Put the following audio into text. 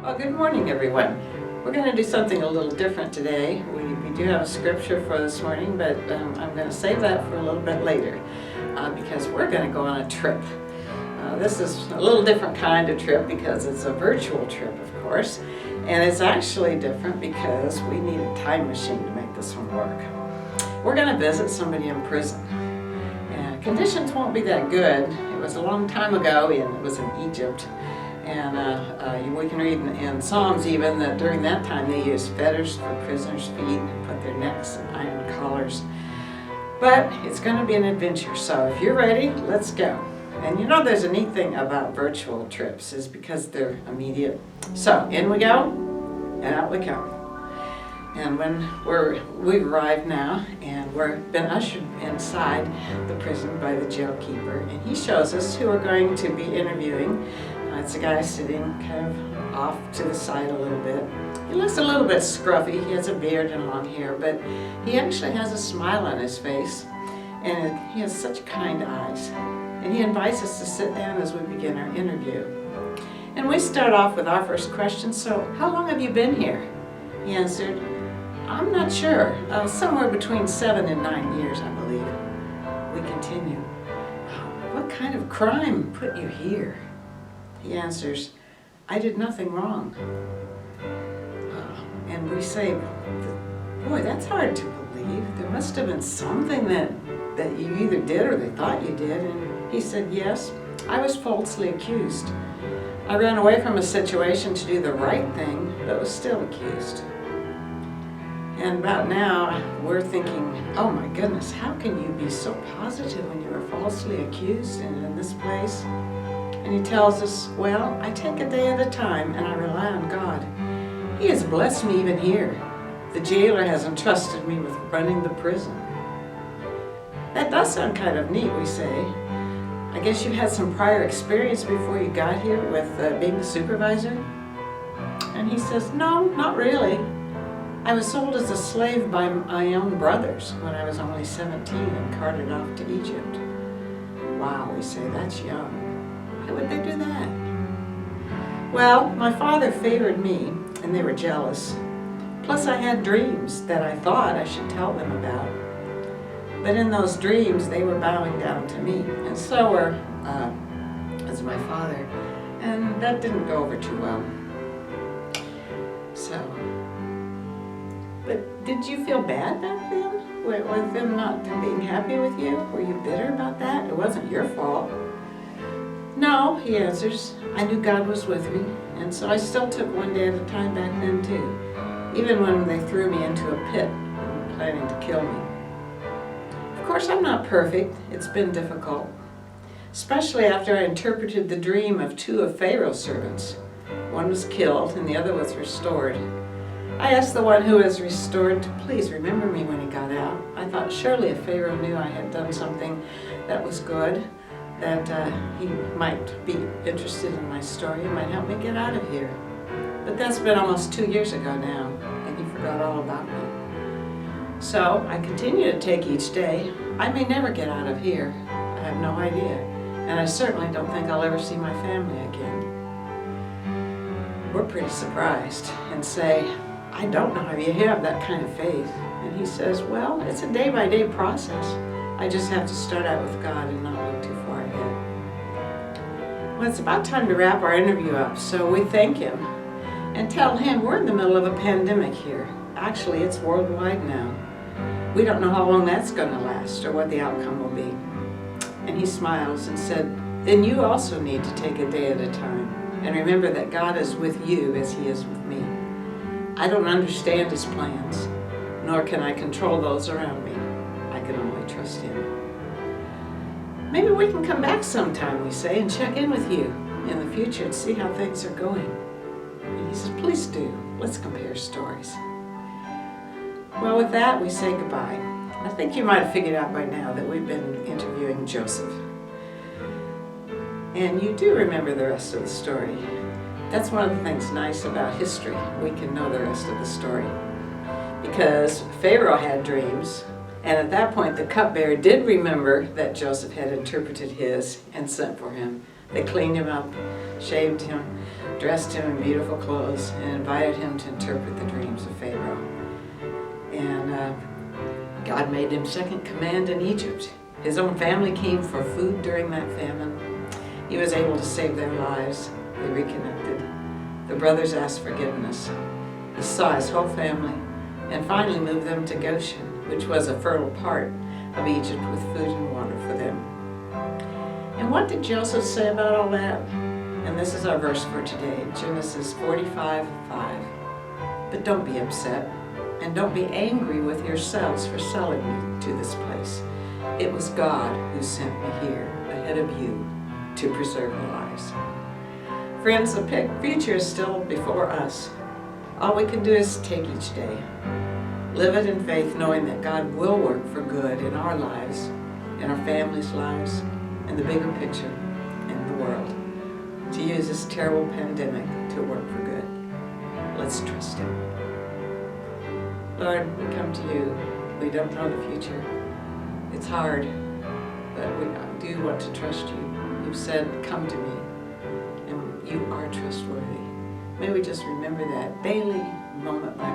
Well, good morning, everyone. We're going to do something a little different today. We do have a scripture for this morning, but I'm going to save that for a little bit later because we're going to go on a trip. This is a little different kind of trip because it's a virtual trip, of course, and it's actually different because we need a time machine to make this one work. We're going to visit somebody in prison, and conditions won't be that good. It was a long time ago, and it was in Egypt. And we can read in Psalms even that during that time they used fetters for prisoners' feet and put their necks in iron collars. But it's going to be an adventure, so if you're ready, let's go. And you know there's a neat thing about virtual trips is because they're immediate. So in we go, and out we come. And we've arrived now, and we've been ushered inside the prison by the jail keeper, and he shows us who we're going to be interviewing. It's a guy sitting kind of off to the side a little bit. He looks a little bit scruffy. He has a beard and long hair, but he actually has a smile on his face, and he has such kind eyes. And he invites us to sit down as we begin our interview. And we start off with our first question. So, how long have you been here? He answered, I'm not sure. Somewhere between 7 and 9 years, I believe. We continue. What kind of crime put you here? He answers, I did nothing wrong. And we say, boy, that's hard to believe. There must have been something that you either did or they thought you did. And he said, yes, I was falsely accused. I ran away from a situation to do the right thing, but was still accused. And about now, we're thinking, oh my goodness, how can you be so positive when you were falsely accused and in this place? And he tells us, well, I take a day at a time and I rely on God. He has blessed me even here. The jailer has entrusted me with running the prison. That does sound kind of neat, we say. I guess you had some prior experience before you got here with being a supervisor? And he says, no, not really. I was sold as a slave by my own brothers when I was only 17 and carted off to Egypt. Wow, we say, that's young. Why would they do that? Well, my father favored me, and they were jealous. Plus, I had dreams that I thought I should tell them about. But in those dreams, they were bowing down to me, and so were as my father. And that didn't go over too well. So, but did you feel bad back then? With them not being happy with you? Were you bitter about that? It wasn't your fault. No, he answers, I knew God was with me, and so I still took one day at a time back then too, even when they threw me into a pit planning to kill me. Of course, I'm not perfect. It's been difficult, especially after I interpreted the dream of 2 of Pharaoh's servants. One was killed and the other was restored. I asked the one who was restored to please remember me when he got out. I thought surely if Pharaoh knew I had done something that was good, that he might be interested in my story and might help me get out of here. But that's been almost 2 years ago now, and he forgot all about me. So I continue to take each day. I may never get out of here. I have no idea. And I certainly don't think I'll ever see my family again. We're pretty surprised and say, I don't know how you have that kind of faith. And he says, well, it's a day-by-day process. I just have to start out with God and not look too far ahead. Well, it's about time to wrap our interview up, so we thank him and tell him we're in the middle of a pandemic here. Actually, it's worldwide now. We don't know how long that's going to last or what the outcome will be. And he smiles and said, then you also need to take a day at a time and remember that God is with you as he is with me. I don't understand his plans, nor can I control those around me. I can only trust him. Maybe we can come back sometime, we say, and check in with you in the future and see how things are going. And he says, please do. Let's compare stories. Well, with that, we say goodbye. I think you might have figured out by now that we've been interviewing Joseph. And you do remember the rest of the story. That's one of the things nice about history. We can know the rest of the story. Because Pharaoh had dreams, and at that point the cupbearer did remember that Joseph had interpreted his and sent for him. They cleaned him up, shaved him, dressed him in beautiful clothes, and invited him to interpret the dreams of Pharaoh. And God made him second command in Egypt. His own family came for food during that famine. He was able to save their lives. They reconnected. The brothers asked forgiveness. He saw his whole family and finally moved them to Goshen, which was a fertile part of Egypt with food and water for them. And what did Joseph say about all that? And this is our verse for today, Genesis 45:5. But don't be upset, and don't be angry with yourselves for selling me to this place. It was God who sent me here ahead of you to preserve your lives. Friends, the future is still before us. All we can do is take each day. Live it in faith, knowing that God will work for good in our lives, in our families' lives, and the bigger picture in the world, to use this terrible pandemic to work for good. Let's trust Him. Lord, we come to you. We don't know the future. It's hard, but we do want to trust you. You've said, come to me, and you are trustworthy. May we just remember that daily, moment by